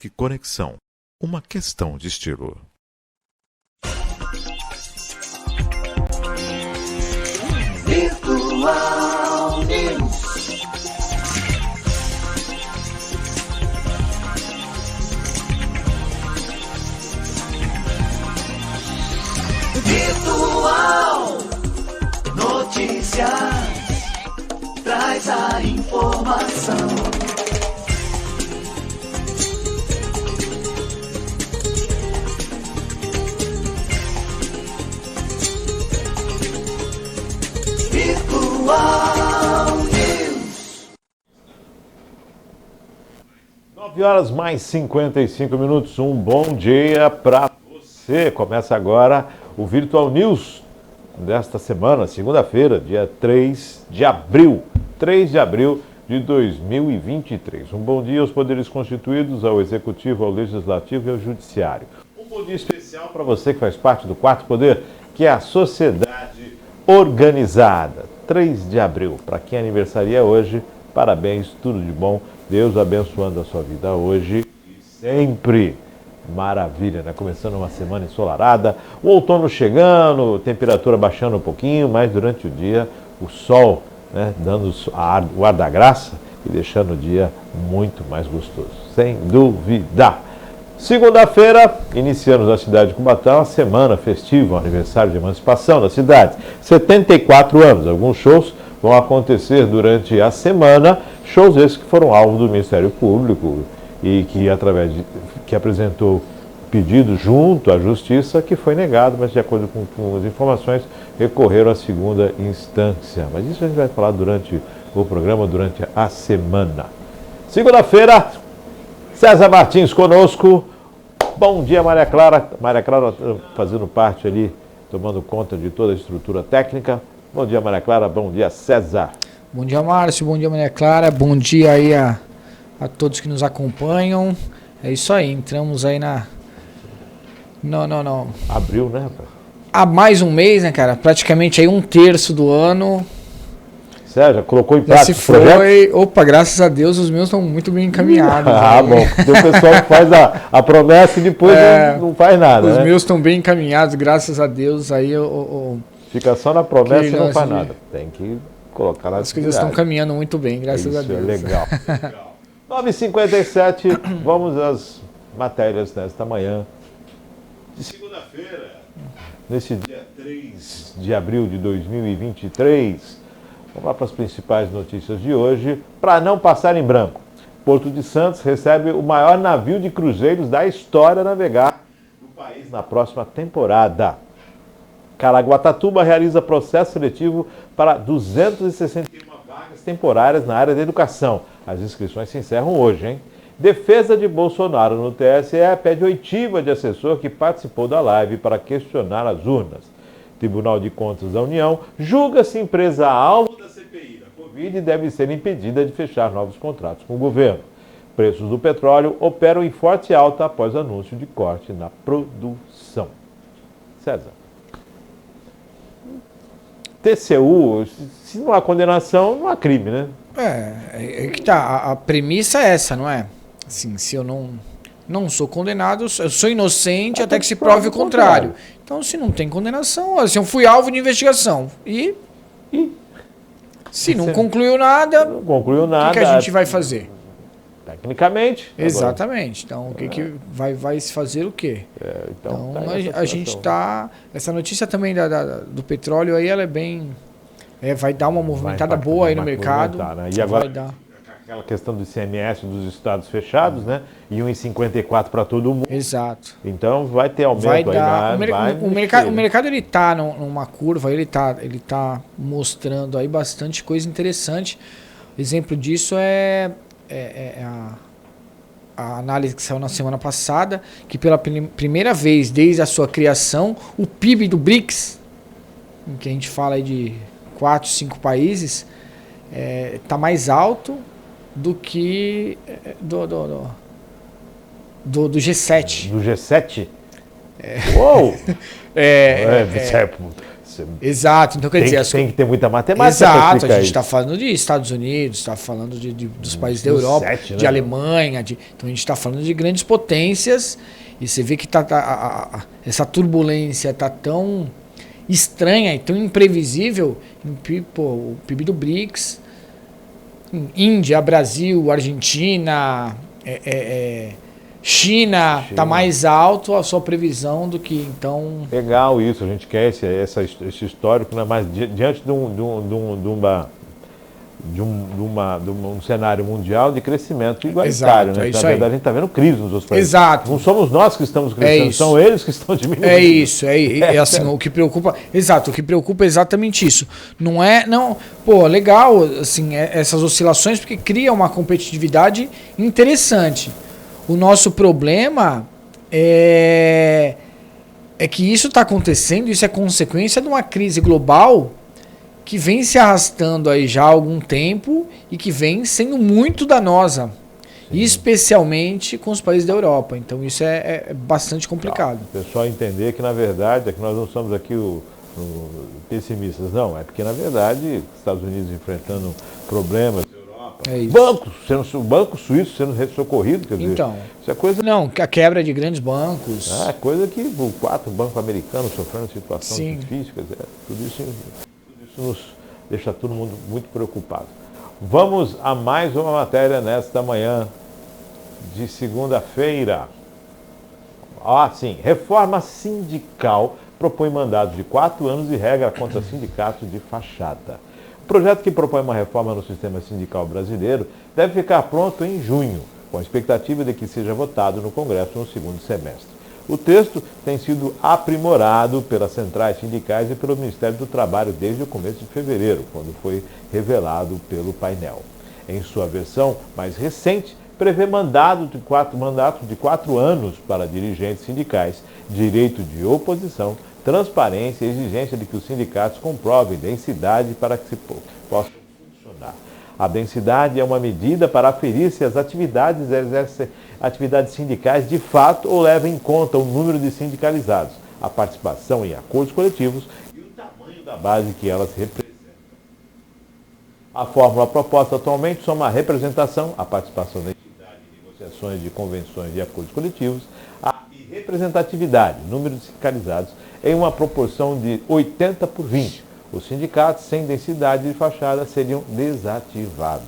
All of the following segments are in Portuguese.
Que conexão, uma questão de estilo. Virtual News. Virtual Notícias traz a informação. Virtual News. 9h mais 55 minutos. Um bom dia para você. Começa agora o Virtual News desta semana, segunda-feira, dia 3 de abril. 3 de abril de 2023. Um bom dia aos poderes constituídos, ao Executivo, ao Legislativo e ao Judiciário. Um bom dia especial para você que faz parte do quarto poder, que é a sociedade organizada. 3 de abril. Para quem aniversaria hoje, parabéns, tudo de bom. Deus abençoando a sua vida hoje e sempre. Maravilha, né? Começando uma semana ensolarada, o outono chegando, temperatura baixando um pouquinho, mas durante o dia o sol, né, dando o ar da graça e deixando o dia muito mais gostoso, sem dúvida. Segunda-feira, iniciamos na cidade de Cubatão a semana festiva, o aniversário de emancipação da cidade. 74 anos, alguns shows vão acontecer durante a semana, shows esses que foram alvo do Ministério Público e que apresentou pedido junto à Justiça, que foi negado, mas de acordo com as informações, recorreram à segunda instância. Mas isso a gente vai falar durante o programa, durante a semana. Segunda-feira, César Martins conosco. Bom dia, Maria Clara. Maria Clara fazendo parte ali, tomando conta de toda a estrutura técnica. Bom dia, Maria Clara. Bom dia, César. Bom dia, Márcio. Bom dia, Maria Clara. Bom dia aí a todos que nos acompanham. É isso aí, entramos aí na... Não. Abril, né, rapaz? Há mais um mês, né, cara? Praticamente aí 1/3 do ano. Sérgio, colocou em Já prática se foi. Opa, graças a Deus, os meus estão muito bem encaminhados. Ah, bom. Tem o pessoal que faz a promessa e depois não faz nada, Os né? meus estão bem encaminhados, graças a Deus. Aí Fica só na promessa e não faz de- nada. Tem que colocar na as coisas estão caminhando muito bem, graças a Isso Deus. é legal. 9h57, vamos às matérias nesta manhã de segunda-feira, nesse dia 3 de abril de 2023. Vamos lá para as principais notícias de hoje, para não passar em branco. Porto de Santos recebe o maior navio de cruzeiros da história a navegar no país na próxima temporada. Caraguatatuba realiza processo seletivo para 261 vagas temporárias na área da educação. As inscrições se encerram hoje, hein? Defesa de Bolsonaro no TSE pede oitiva de assessor que participou da live para questionar as urnas. Tribunal de Contas da União julga se empresa alvo da CPI da Covid deve ser impedida de fechar novos contratos com o governo. Preços do petróleo operam em forte alta após anúncio de corte na produção. César. TCU, se não há condenação, não há crime, né? É que tá. A premissa é essa, não é? Assim, se eu não sou condenado, eu sou inocente até que se prove o contrário. Então, se não tem condenação, assim, eu fui alvo de investigação. E se não concluiu nada, Não concluiu o nada. que a gente vai fazer? Tecnicamente. Exatamente. Então, o que vai se fazer o quê? Então, Então, tá aí a gente está... Essa notícia também do petróleo aí, ela é bem... vai dar uma movimentada boa aí no mercado. Né? E agora, vai dar. aquela questão do ICMS dos estados fechados, né? E 1,54 para todo mundo. Exato. Então, vai ter aumento Vai aí. dar. O mexer. mercado ele tá numa curva, ele tá mostrando aí bastante coisa interessante. Exemplo disso é a análise que saiu na semana passada, que pela primeira vez desde a sua criação, o PIB do BRICS, em que a gente fala aí de 4, 5 países, tá mais alto do que do G7. Do G7? Uou! Exato, então quer dizer... tem que ter muita matemática. Exato, a gente está falando de Estados Unidos, está falando dos países da Europa, de Alemanha, então a gente está falando de grandes potências, e você vê que essa turbulência está tão estranha e tão imprevisível. O PIB do BRICS, Índia, Brasil, Argentina, China está mais alto a sua previsão do que então... Legal isso, a gente quer esse histórico, né? Mas diante de um cenário mundial de crescimento igualitário. Exato, né? é isso Na verdade, aí. a gente está vendo crise nos outros países. Exato. Não somos nós que estamos crescendo, são eles que estão diminuindo. É isso, é assim, o que preocupa... Exato, o que preocupa é exatamente isso. Legal, assim, essas oscilações, porque cria uma competitividade interessante. O nosso problema é que isso está acontecendo, isso é consequência de uma crise global que vem se arrastando aí já há algum tempo e que vem sendo muito danosa, especialmente com os países da Europa. Então isso é bastante complicado. O pessoal entender que, na verdade, é que nós não somos aqui pessimistas, não. É porque, na verdade, Estados Unidos enfrentando problemas, banco suíço sendo socorrido, quer dizer, então, isso é coisa... Não, a quebra de grandes bancos. É coisa que o 4 bancos americanos sofrendo situação difícil, quer dizer, tudo isso nos deixa todo mundo muito preocupado. Vamos a mais uma matéria nesta manhã de segunda-feira. Sim, reforma sindical propõe mandados de 4 anos e regra contra sindicatos de fachada. O projeto que propõe uma reforma no sistema sindical brasileiro deve ficar pronto em junho, com a expectativa de que seja votado no Congresso no segundo semestre. O texto tem sido aprimorado pelas centrais sindicais e pelo Ministério do Trabalho desde o começo de fevereiro, quando foi revelado pelo painel. Em sua versão mais recente, prevê mandatos de 4 anos para dirigentes sindicais, direito de oposição, transparência e exigência de que os sindicatos comprovem densidade para que se possam funcionar. A densidade é uma medida para aferir se as atividades exercem atividades sindicais de fato ou levam em conta o número de sindicalizados, a participação em acordos coletivos e o tamanho da base que elas representam. A fórmula proposta atualmente soma a representação, a participação da entidade em negociações de convenções e acordos coletivos, a representatividade, número de sindicalizados, em uma proporção de 80 por 20. Os sindicatos sem densidade de fachada seriam desativados.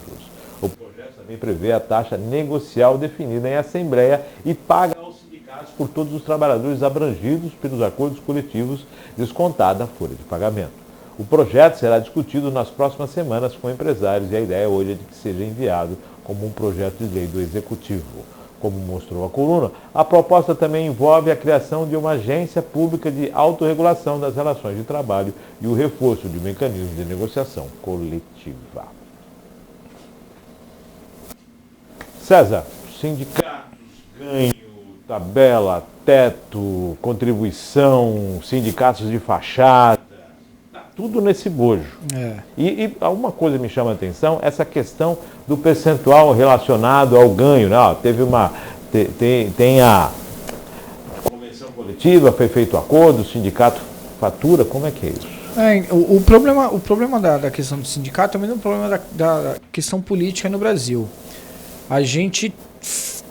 O projeto também prevê a taxa negocial definida em assembleia e paga aos sindicatos por todos os trabalhadores abrangidos pelos acordos coletivos, descontada a folha de pagamento. O projeto será discutido nas próximas semanas com empresários e a ideia hoje é de que seja enviado como um projeto de lei do Executivo. Como mostrou a coluna, a proposta também envolve a criação de uma agência pública de autorregulação das relações de trabalho e o reforço de mecanismos de negociação coletiva. César, sindicatos, ganho, tabela, teto, contribuição, sindicatos de fachada, tudo nesse bojo. E uma coisa me chama a atenção, essa questão do percentual relacionado ao ganho. Né? Tem a convenção coletiva, foi feito acordo, o sindicato fatura, como é que é isso? O problema da questão do sindicato também é um problema da questão política no Brasil. A gente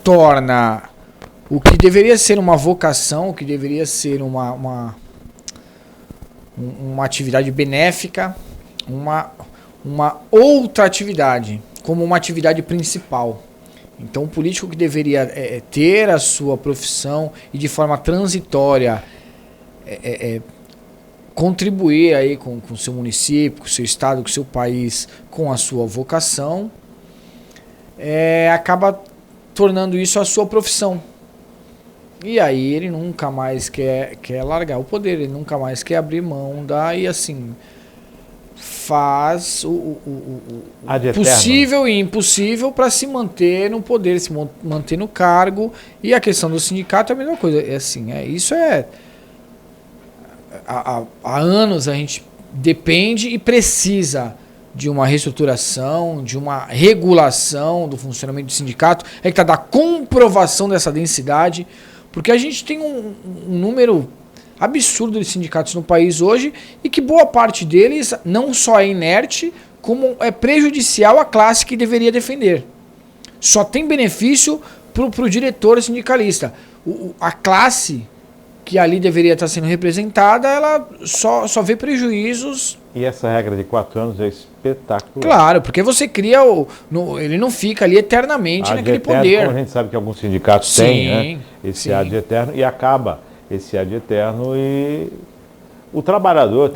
torna o que deveria ser uma vocação, o que deveria ser uma atividade benéfica, uma outra atividade, como uma atividade principal. Então, o político que deveria ter a sua profissão e de forma transitória contribuir aí com o seu município, com o seu estado, com o seu país, com a sua vocação, acaba tornando isso a sua profissão. E aí ele nunca mais quer largar o poder, ele nunca mais quer abrir mão e assim faz o possível e impossível para se manter no poder, se manter no cargo. E a questão do sindicato é a mesma coisa. Há anos a gente depende e precisa de uma reestruturação, de uma regulação do funcionamento do sindicato, da comprovação dessa densidade. Porque a gente tem um número absurdo de sindicatos no país hoje e que boa parte deles não só é inerte, como é prejudicial à classe que deveria defender. Só tem benefício para o diretor sindicalista. A classe que ali deveria estar sendo representada, ela só vê prejuízos. E essa regra de 4 anos é espetacular. Claro, porque você cria ele não fica ali eternamente naquele poder. Como a gente sabe que alguns sindicatos têm, né, esse ad eterno, e acaba esse ad eterno, e o trabalhador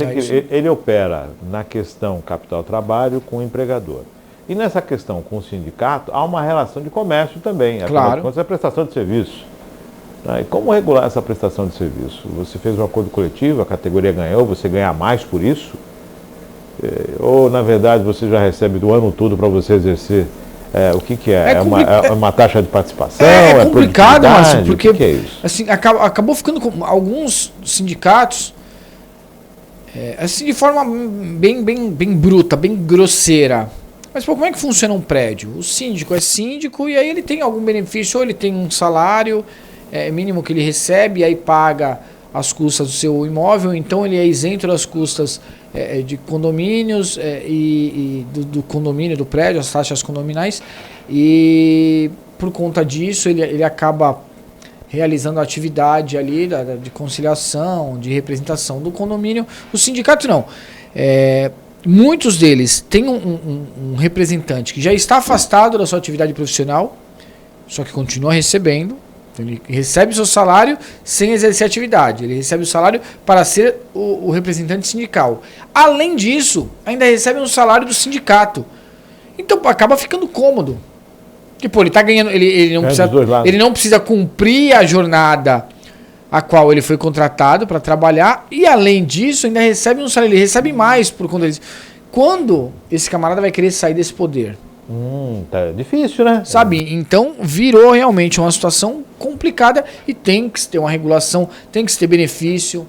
ele opera na questão capital-trabalho com o empregador. E nessa questão com o sindicato, há uma relação de comércio também. Claro. Quando é prestação de serviço. E como regular essa prestação de serviço? Você fez um acordo coletivo, a categoria ganhou, você ganha mais por isso? Ou, na verdade, você já recebe do ano todo para você exercer? O que é? É uma taxa de participação? É complicado, Márcio, porque o que é isso? Assim, acabou ficando com alguns sindicatos assim, de forma bem bruta, bem grosseira. Mas pô, como é que funciona um prédio? O síndico é síndico e aí ele tem algum benefício, ou ele tem um salário mínimo que ele recebe, e aí paga as custas do seu imóvel, então ele é isento das custas de condomínios e do condomínio, do prédio, as taxas condominais, e por conta disso ele acaba realizando a atividade ali de conciliação, de representação do condomínio. O sindicato não. Muitos deles têm um representante que já está afastado da sua atividade profissional, só que continua recebendo. Ele recebe o seu salário sem exercer atividade. Ele recebe o salário para ser o representante sindical. Além disso, ainda recebe um salário do sindicato. Então acaba ficando cômodo. Porque ele está ganhando. Ele não precisa cumprir a jornada a qual ele foi contratado para trabalhar. E além disso, ainda recebe um salário. Ele recebe mais por conta disso. Quando esse camarada vai querer sair desse poder? Tá difícil, né? Sabe? Então virou realmente uma situação complicada e tem que ter uma regulação, tem que ter benefício,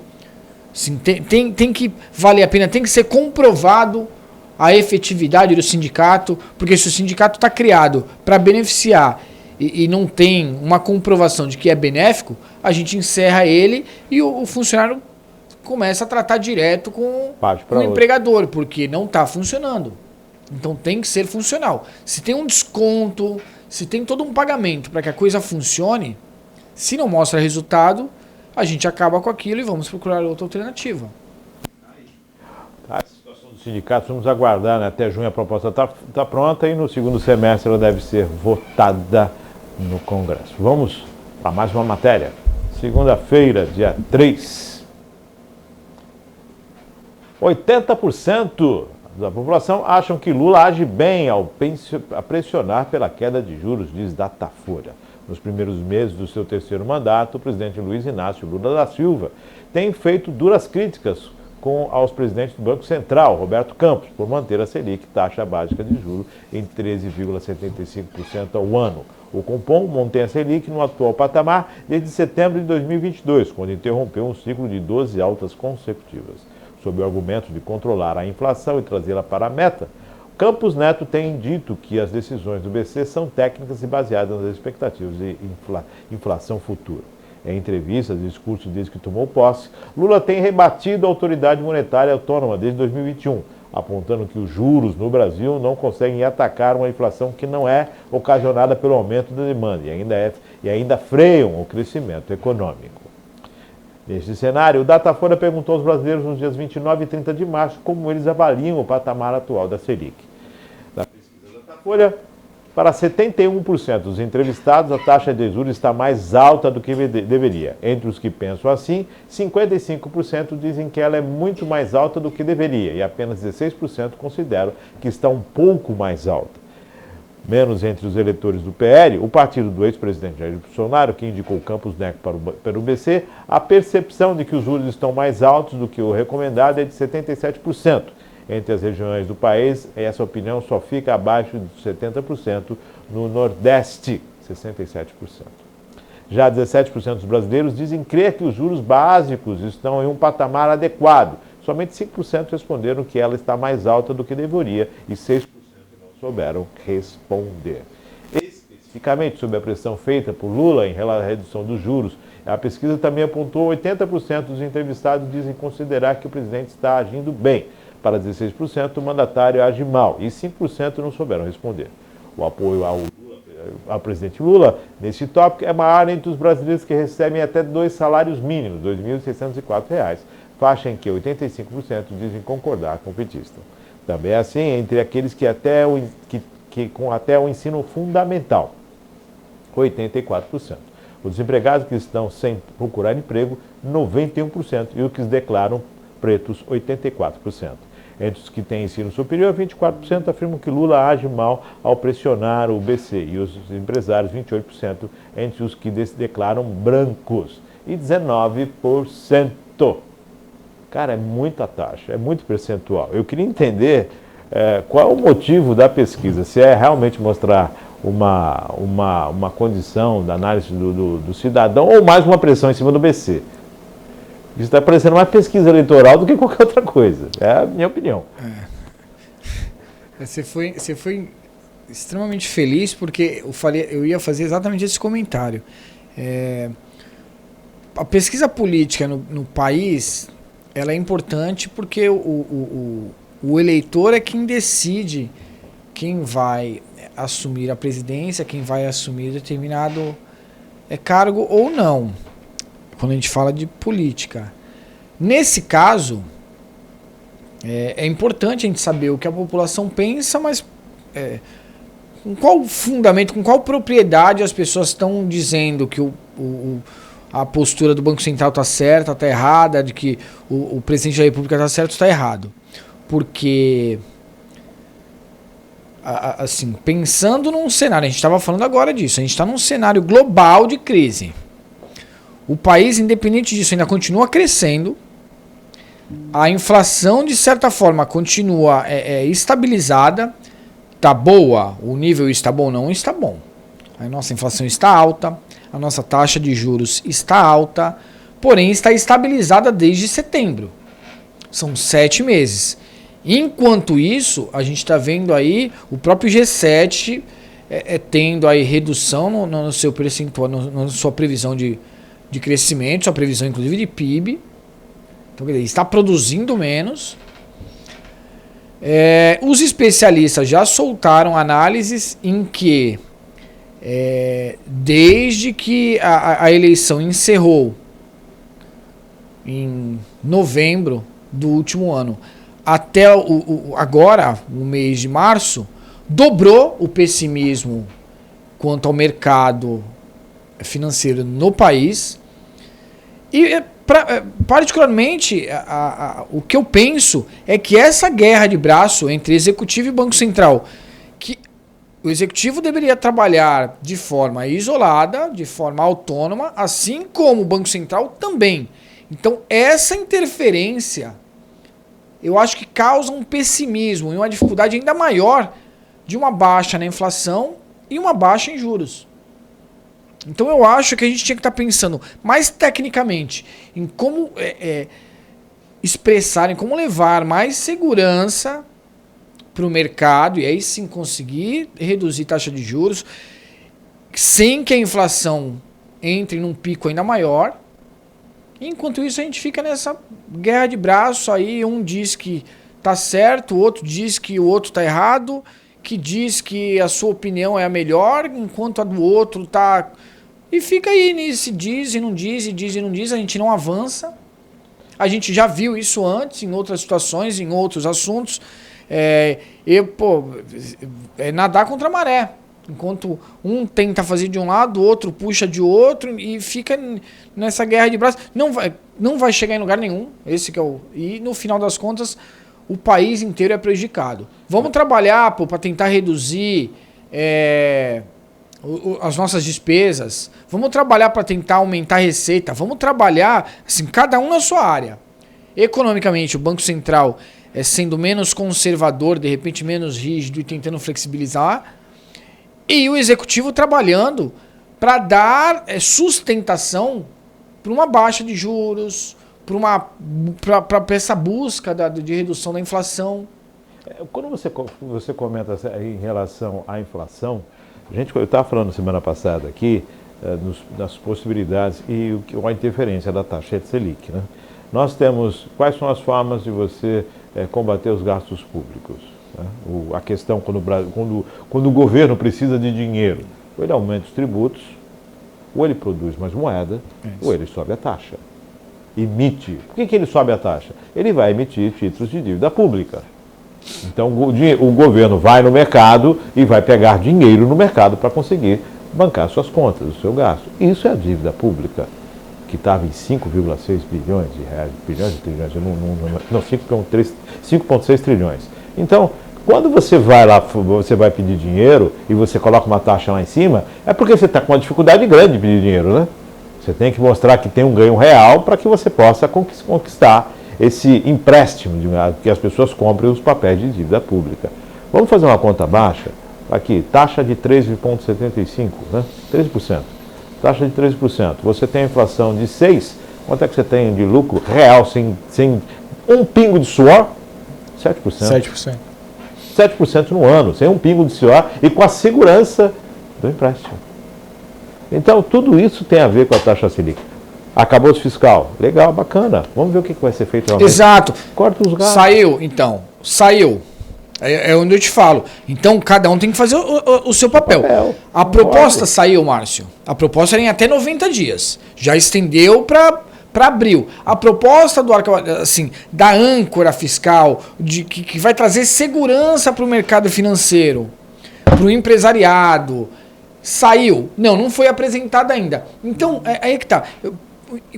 assim, tem que valer a pena, tem que ser comprovado a efetividade do sindicato, porque se o sindicato está criado para beneficiar e não tem uma comprovação de que é benéfico, a gente encerra ele e o funcionário começa a tratar direto com o empregador, porque não está funcionando. Então tem que ser funcional. Se tem um desconto, se tem todo um pagamento para que a coisa funcione, se não mostra resultado, a gente acaba com aquilo e vamos procurar outra alternativa. A situação dos sindicatos, vamos aguardar, né? Até junho a proposta está pronta e no segundo semestre ela deve ser votada no Congresso. Vamos para mais uma matéria. Segunda-feira, dia 3. 80% da população acham que Lula age bem ao pressionar pela queda de juros, diz Datafolha. Nos primeiros meses do seu terceiro mandato, o presidente Luiz Inácio Lula da Silva tem feito duras críticas aos presidentes do Banco Central, Roberto Campos, por manter a Selic, taxa básica de juros, em 13,75% ao ano. O Copom mantém a Selic no atual patamar desde setembro de 2022, quando interrompeu um ciclo de 12 altas consecutivas. Sob o argumento de controlar a inflação e trazê-la para a meta, Campos Neto tem dito que as decisões do BC são técnicas e baseadas nas expectativas de inflação futura. Em entrevistas e discursos desde que tomou posse, Lula tem rebatido a autoridade monetária autônoma desde 2021, apontando que os juros no Brasil não conseguem atacar uma inflação que não é ocasionada pelo aumento da demanda e ainda freiam o crescimento econômico. Neste cenário, o Datafolha perguntou aos brasileiros nos dias 29 e 30 de março como eles avaliam o patamar atual da Selic. Na pesquisa da Datafolha, para 71% dos entrevistados, a taxa de juros está mais alta do que deveria. Entre os que pensam assim, 55% dizem que ela é muito mais alta do que deveria e apenas 16% consideram que está um pouco mais alta. Menos entre os eleitores do PL, o partido do ex-presidente Jair Bolsonaro, que indicou Campos Neto para o BC, a percepção de que os juros estão mais altos do que o recomendado é de 77%. Entre as regiões do país, essa opinião só fica abaixo de 70%, no Nordeste, 67%. Já 17% dos brasileiros dizem crer que os juros básicos estão em um patamar adequado. Somente 5% responderam que ela está mais alta do que deveria e 6% souberam responder. Especificamente sobre a pressão feita por Lula em relação à redução dos juros A pesquisa também apontou 80% dos entrevistados dizem considerar que o presidente está agindo bem. Para 16%, o mandatário age mal e 5% não souberam responder. O apoio ao presidente Lula, nesse tópico, é maior entre os brasileiros que recebem até 2 salários mínimos, R$ 2.604, faixa em que 85% dizem concordar com o petista. Também é assim entre aqueles que com até o ensino fundamental, 84%. Os desempregados que estão sem procurar emprego, 91%, e os que se declaram pretos, 84%. Entre os que têm ensino superior, 24% afirmam que Lula age mal ao pressionar o BC, e os empresários, 28%, entre os que se declaram brancos, e 19%. Cara, é muita taxa, é muito percentual. Eu queria entender qual é o motivo da pesquisa, se é realmente mostrar uma condição da análise do cidadão ou mais uma pressão em cima do BC. Isso está parecendo uma pesquisa eleitoral do que qualquer outra coisa. É a minha opinião. Você foi extremamente feliz porque eu ia fazer exatamente esse comentário. A pesquisa política no país, ela é importante porque o eleitor é quem decide quem vai assumir a presidência, quem vai assumir determinado cargo ou não, quando a gente fala de política. Nesse caso, é importante a gente saber o que a população pensa, mas com qual fundamento, com qual propriedade as pessoas estão dizendo que a postura do Banco Central está certa, está errada, de que o presidente da República está certo, está errado. Porque, assim, pensando num cenário, a gente estava falando agora disso, a gente está num cenário global de crise. O país, independente disso, ainda continua crescendo. A inflação, de certa forma, continua estabilizada. Está boa, o nível está bom? Não está bom. A nossa inflação está alta, a nossa taxa de juros está alta, porém está estabilizada desde setembro. São 7 meses. Enquanto isso, a gente está vendo aí o próprio G7 tendo aí redução no seu percentual, na sua previsão de crescimento, sua previsão inclusive de PIB. Então, quer dizer, está produzindo menos. Os especialistas já soltaram análises em que, desde que a eleição encerrou em novembro do último ano, até agora, o mês de março, dobrou o pessimismo quanto ao mercado financeiro no país. E, particularmente, o que eu penso é que essa guerra de braço entre Executivo e Banco Central, que o Executivo deveria trabalhar de forma isolada, de forma autônoma, assim como o Banco Central também. Então, essa interferência, eu acho que causa um pessimismo e uma dificuldade ainda maior de uma baixa na inflação e uma baixa em juros. Então eu acho que a gente tinha que estar pensando mais tecnicamente em como expressar, em como levar mais segurança para o mercado e aí sim conseguir reduzir taxa de juros sem que a inflação entre num pico ainda maior. Enquanto isso a gente fica nessa guerra de braço aí, um diz que tá certo, o outro diz que o outro tá errado, que diz que a sua opinião é a melhor, enquanto a do outro tá... E fica aí nesse diz e não diz, e diz e não diz, a gente não avança. A gente já viu isso antes, em outras situações, em outros assuntos. É nadar contra a maré. Enquanto um tenta fazer de um lado, o outro puxa de outro e fica nessa guerra de braços. Não vai chegar em lugar nenhum. Esse que é e no final das contas, o país inteiro é prejudicado. Vamos trabalhar para tentar reduzir as nossas despesas. Vamos trabalhar para tentar aumentar a receita. Vamos trabalhar, assim, cada um na sua área. Economicamente, o Banco Central sendo menos conservador, de repente menos rígido e tentando flexibilizar. E o Executivo trabalhando para dar sustentação para uma baixa de juros, para essa busca de redução da inflação. Quando você comenta em relação à inflação, eu estava falando semana passada aqui nas possibilidades e a interferência da taxa Selic, né? Nós temos, quais são as formas de você combater os gastos públicos? Né? A questão quando o governo precisa de dinheiro, ou ele aumenta os tributos, ou ele produz mais moeda, ou ele sobe a taxa. Emite. Por que ele sobe a taxa? Ele vai emitir títulos de dívida pública. Então o governo vai no mercado e vai pegar dinheiro no mercado para conseguir bancar suas contas, o seu gasto. Isso é a dívida pública, que estava em 5,6 bilhões de reais, bilhões de trilhões, 5,6 trilhões. Então, quando você vai lá, você vai pedir dinheiro e você coloca uma taxa lá em cima, é porque você está com uma dificuldade grande de pedir dinheiro, né? Você tem que mostrar que tem um ganho real para que você possa conquistar esse empréstimo, que as pessoas comprem os papéis de dívida pública. Vamos fazer uma conta baixa? Aqui, taxa de 13,75, né? 13%. Taxa de 13%. Você tem a inflação de 6%, quanto é que você tem de lucro real, sem um pingo de suor? 7%. 7%. 7% no ano, sem um pingo de suor e com a segurança do empréstimo. Então, tudo isso tem a ver com a taxa Selic. Acabou-se fiscal. Legal, bacana. Vamos ver o que vai ser feito realmente. Exato. Corta os gastos. Saiu, então. Saiu. É onde eu te falo. Então, cada um tem que fazer o seu papel. A proposta saiu, Márcio. A proposta era em até 90 dias. Já estendeu para abril. A proposta da âncora fiscal, que vai trazer segurança para o mercado financeiro, para o empresariado, saiu. Não foi apresentada ainda. Então, aí é que tá.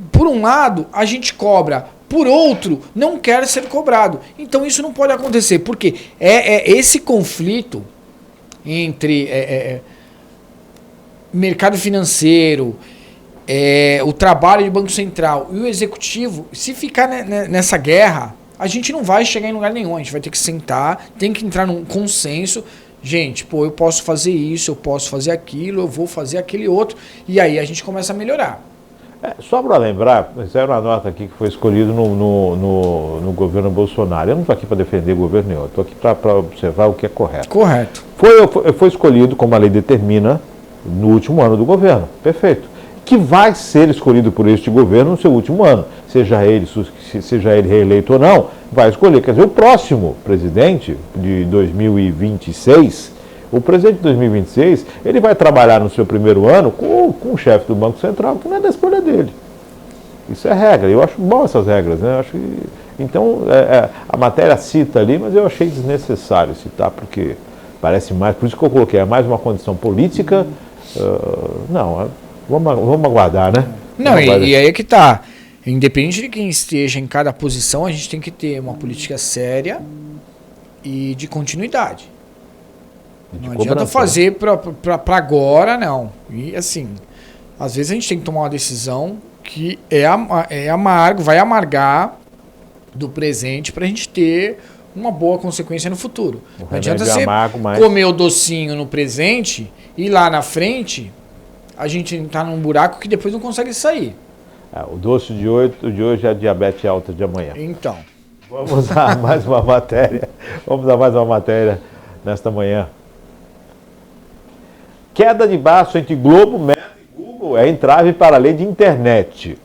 Por um lado, a gente cobra. Por outro, não quer ser cobrado. Então isso não pode acontecer, porque esse conflito entre mercado financeiro, o trabalho de Banco Central e o Executivo, se ficar nessa guerra, a gente não vai chegar em lugar nenhum. A gente vai ter que sentar, tem que entrar num consenso. Gente, eu posso fazer isso, eu posso fazer aquilo, eu vou fazer aquele outro. E aí a gente começa a melhorar. Só para lembrar, fizeram uma nota aqui que foi escolhido no governo Bolsonaro. Eu não estou aqui para defender o governo nenhum, estou aqui para observar o que é correto. Correto. Foi escolhido, como a lei determina, no último ano do governo. Perfeito. Que vai ser escolhido por este governo no seu último ano. Seja ele reeleito ou não, vai escolher. Quer dizer, o próximo presidente de 2026... O presidente de 2026, ele vai trabalhar no seu primeiro ano com o chefe do Banco Central, que não é da escolha dele. Isso é regra. Eu acho bom essas regras, né? Então, a matéria cita ali, mas eu achei desnecessário citar, porque parece mais, por isso que eu coloquei, é mais uma condição política. Vamos aguardar, né? E aí é que tá. Independente de quem esteja em cada posição, a gente tem que ter uma política séria e de continuidade. Não adianta fazer para agora, não. E assim, às vezes a gente tem que tomar uma decisão que vai amargar do presente para a gente ter uma boa consequência no futuro. Não adianta você comer o docinho no presente e lá na frente a gente entrar num buraco que depois não consegue sair. O doce de hoje é a diabetes alta de amanhã. Então. Vamos a mais uma matéria. Nesta manhã. Queda de braço entre Globo, Meta e Google é entrave para a lei de internet.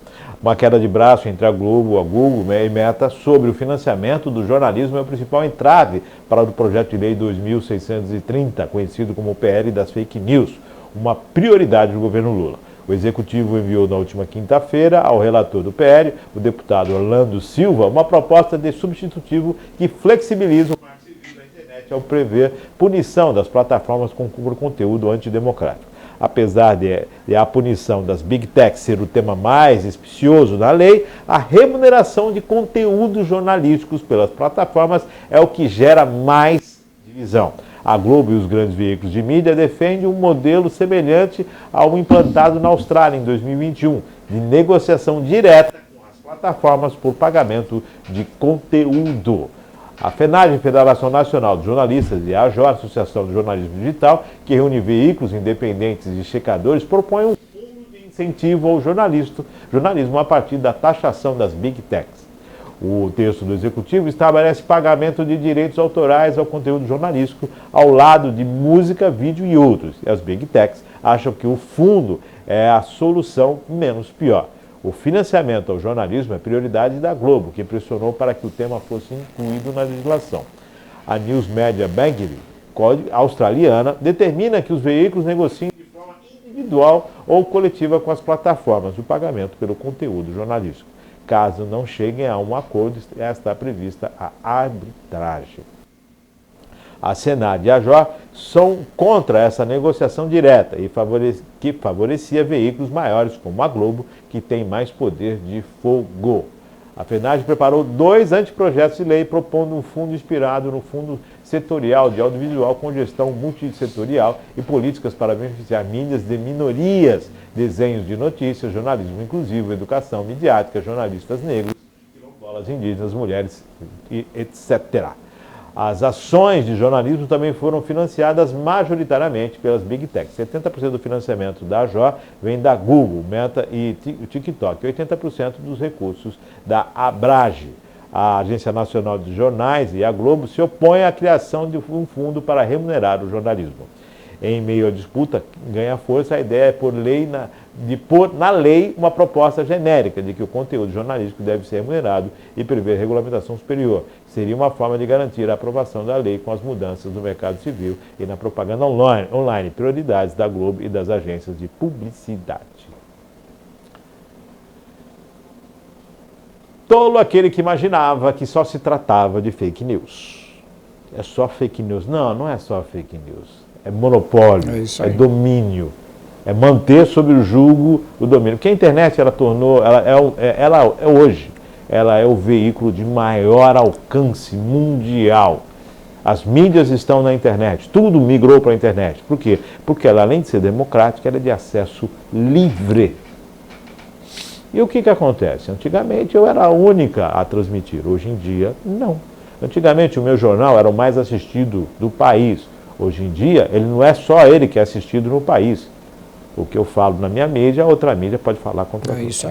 Uma queda de braço entre a Globo, a Google e Meta sobre o financiamento do jornalismo é o principal entrave para o projeto de lei 2630, conhecido como o PL das fake news, uma prioridade do governo Lula. O Executivo enviou na última quinta-feira ao relator do PL, o deputado Orlando Silva, uma proposta de substitutivo que flexibiliza o marco civil da internet ao prever punição das plataformas por conteúdo antidemocrático. Apesar de a punição das Big Techs ser o tema mais espicioso na lei, a remuneração de conteúdos jornalísticos pelas plataformas é o que gera mais divisão. A Globo e os grandes veículos de mídia defendem um modelo semelhante ao implantado na Austrália em 2021, de negociação direta com as plataformas por pagamento de conteúdo. A FENAGEM, Federação Nacional de Jornalistas, e a AJOR, Associação do Jornalismo Digital, que reúne veículos independentes e checadores, propõe um fundo de incentivo ao jornalismo a partir da taxação das Big Techs. O texto do Executivo estabelece pagamento de direitos autorais ao conteúdo jornalístico, ao lado de música, vídeo e outros. E as Big Techs acham que o fundo é a solução menos pior. O financiamento ao jornalismo é prioridade da Globo, que pressionou para que o tema fosse incluído na legislação. A News Media Banking australiana determina que os veículos negociem de forma individual ou coletiva com as plataformas o pagamento pelo conteúdo jornalístico. Caso não cheguem a um acordo, está prevista a arbitragem. A Senado e a JOR são contra essa negociação direta e que favorecia veículos maiores como a Globo, que tem mais poder de fogo. A FENAGE preparou 2 anteprojetos de lei propondo um fundo inspirado no Fundo Setorial de Audiovisual com gestão multissetorial e políticas para beneficiar mídias de minorias, desenhos de notícias, jornalismo inclusivo, educação midiática, jornalistas negros, quilombolas indígenas, mulheres, etc. As ações de jornalismo também foram financiadas majoritariamente pelas Big Techs. 70% do financiamento da AJOR vem da Google, Meta e TikTok. 80% dos recursos da Abrage. A Agência Nacional de Jornais e a Globo se opõem à criação de um fundo para remunerar o jornalismo. Em meio à disputa, ganha força a ideia de pôr na lei uma proposta genérica de que o conteúdo jornalístico deve ser remunerado e prever regulamentação superior. Seria uma forma de garantir a aprovação da lei com as mudanças no mercado civil e na propaganda online, prioridades da Globo e das agências de publicidade. Tolo aquele que imaginava que só se tratava de fake news. É só fake news. Não, não é só fake news. É monopólio, é domínio, é manter sob o jugo o domínio. Porque a internet, hoje, ela é o veículo de maior alcance mundial. As mídias estão na internet, tudo migrou para a internet. Por quê? Porque ela, além de ser democrática, ela é de acesso livre. E o que acontece? Antigamente eu era a única a transmitir, hoje em dia não. Antigamente o meu jornal era o mais assistido do país. Hoje em dia, ele não é só ele que é assistido no país. O que eu falo na minha mídia, a outra mídia pode falar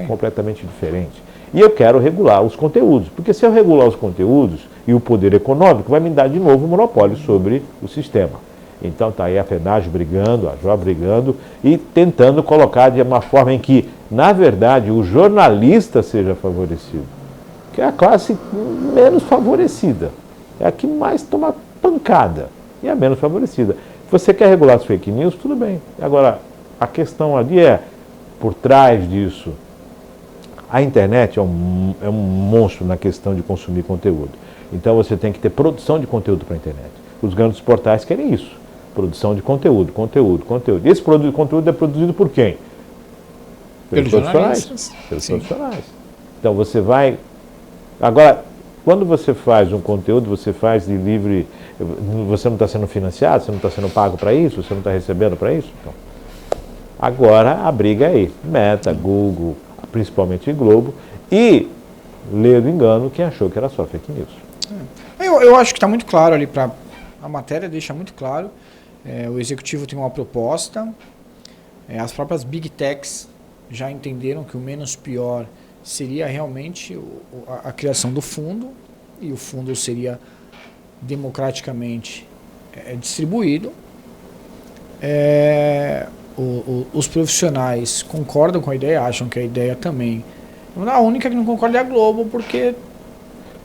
completamente diferente. E eu quero regular os conteúdos, porque se eu regular os conteúdos e o poder econômico, vai me dar de novo um monopólio sobre o sistema. Então está aí a FENAGE brigando, a JOR brigando e tentando colocar de uma forma em que, na verdade, o jornalista seja favorecido. Que é a classe menos favorecida, é a que mais toma pancada. E a menos favorecida. Se você quer regular as fake news, tudo bem. Agora, a questão ali é, por trás disso, a internet é um monstro na questão de consumir conteúdo. Então você tem que ter produção de conteúdo para a internet. Os grandes portais querem isso. Produção de conteúdo. E esse conteúdo é produzido por quem? Pelos profissionais. Pelos profissionais. Então você vai... Agora, quando você faz um conteúdo, você faz de livre... Você não está sendo financiado, você não está sendo pago para isso, você não está recebendo para isso? Então, agora a briga é aí. Meta, Google, principalmente Globo, e lê do engano quem achou que era só fake news. Eu acho que está muito claro ali, a matéria deixa muito claro. O Executivo tem uma proposta, as próprias Big Techs já entenderam que o menos pior seria realmente a criação do fundo, e o fundo seria democraticamente distribuído. Os profissionais concordam com a ideia, acham que a ideia também... A única que não concorda é a Globo, porque...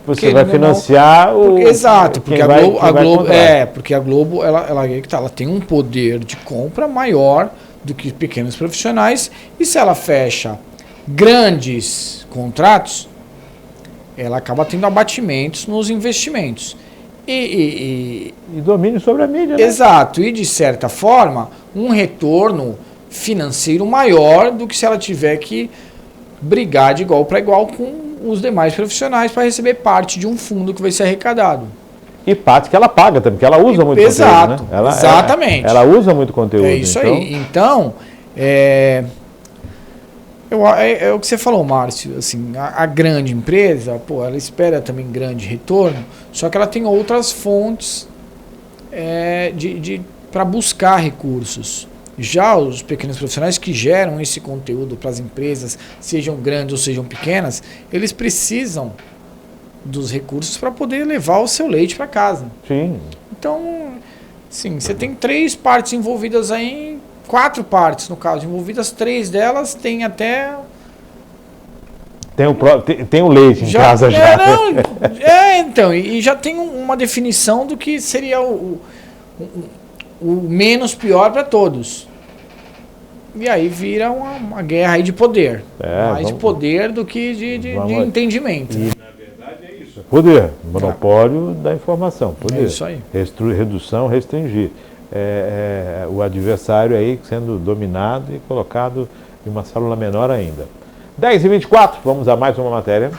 Você vai financiar o... Exato, porque porque a Globo ela tem um poder de compra maior do que pequenos profissionais, e se ela fecha grandes contratos, ela acaba tendo abatimentos nos investimentos. E domínio sobre a mídia, né? Exato, e de certa forma, um retorno financeiro maior do que se ela tiver que brigar de igual para igual com os demais profissionais para receber parte de um fundo que vai ser arrecadado. E parte que ela paga também, porque ela usa muito conteúdo, né? Exatamente. Ela usa muito conteúdo. É isso aí. Então, é o que você falou, Márcio, assim, a grande empresa, ela espera também grande retorno, só que ela tem outras fontes para buscar recursos. Já os pequenos profissionais que geram esse conteúdo para as empresas, sejam grandes ou sejam pequenas, eles precisam dos recursos para poder levar o seu leite para casa. Sim. Então, sim, você tem 3 partes envolvidas aí, 4 partes no caso envolvidas, 3 delas tem até... Tem o leite em casa já. Então, e já tem uma definição do que seria o menos pior para todos. E aí vira uma guerra aí de poder. De poder do que de entendimento. E, na verdade, é isso. Poder. Monopólio da informação. Poder. É isso aí. Redução, restringir. O adversário aí sendo dominado e colocado em uma célula menor ainda. 10h24, vamos a mais uma matéria.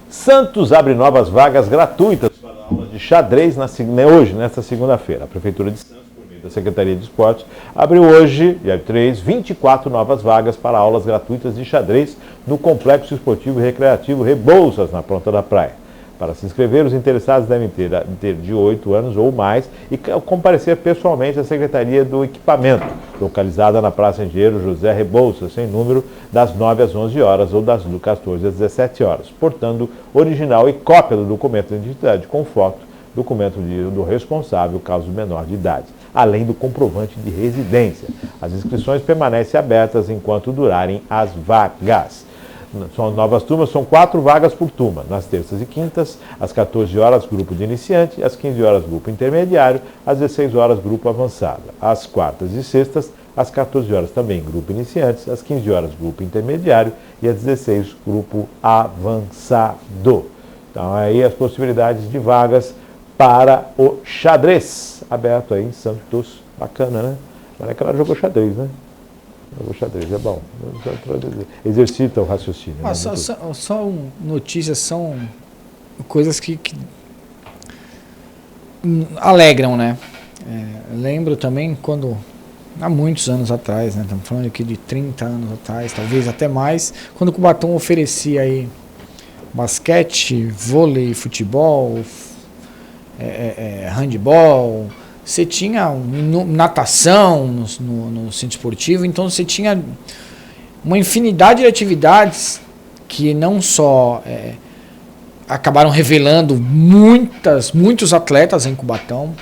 Santos abre novas vagas gratuitas para aulas de xadrez hoje, nesta segunda-feira. A Prefeitura de Santos, por meio da Secretaria de Esportes, abriu hoje, dia 3, 24 novas vagas para aulas gratuitas de xadrez no Complexo Esportivo e Recreativo Rebouças, na Ponta da Praia. Para se inscrever, os interessados devem ter de 8 anos ou mais e comparecer pessoalmente à Secretaria do Equipamento, localizada na Praça Engenheiro José Rebouças, sem número, das 9 às 11 horas ou das 14 às 17 horas, portando original e cópia do documento de identidade com foto, documento do responsável, caso menor de idade, além do comprovante de residência. As inscrições permanecem abertas enquanto durarem as vagas. São novas turmas, são 4 vagas por turma, nas terças e quintas, às 14 horas, grupo de iniciante, às 15 horas, grupo intermediário, às 16 horas, grupo avançado. Às quartas e sextas, às 14 horas também, grupo iniciantes, às 15 horas, grupo intermediário e às 16, grupo avançado. Então, aí as possibilidades de vagas para o xadrez, aberto aí em Santos. Bacana, né? Olha que ela jogou xadrez, né? O xadrez é bom. Exercita o raciocínio. Só notícias, são coisas que alegram, né? Lembro também quando, há muitos anos atrás, né? Estamos falando aqui de 30 anos atrás, talvez até mais, quando o Cubatão oferecia aí basquete, vôlei, futebol, handebol. Você tinha natação no centro esportivo, então você tinha uma infinidade de atividades que não só acabaram revelando muitos atletas em Cubatão,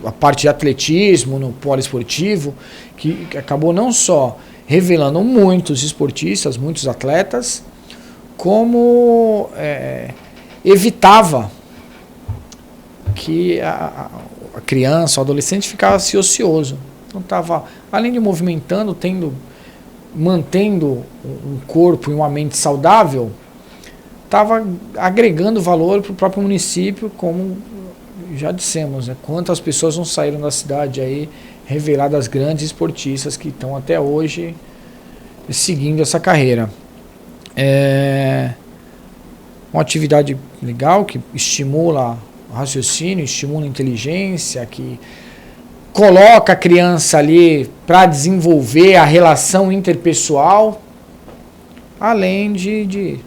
a parte de atletismo no poliesportivo, que acabou não só revelando muitos esportistas, muitos atletas, como evitava que a criança, o adolescente ficasse ocioso. Então estava, além de movimentando, mantendo um corpo e uma mente saudável, estava agregando valor para o próprio município, como já dissemos, né? Quantas pessoas não saíram da cidade aí, reveladas grandes esportistas que estão até hoje seguindo essa carreira. Uma atividade legal que estimula raciocínio, estimula a inteligência, que coloca a criança ali para desenvolver a relação interpessoal, além de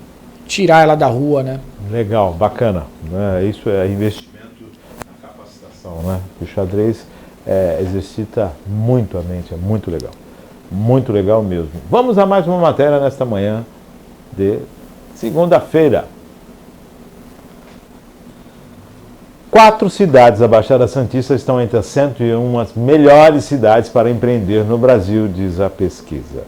tirar ela da rua, né? Legal, bacana. Isso é investimento na capacitação, né? O xadrez exercita muito a mente, é muito legal. Muito legal mesmo. Vamos a mais uma matéria nesta manhã de segunda-feira. 4 cidades da Baixada Santista estão entre as 101 melhores cidades para empreender no Brasil, diz a pesquisa.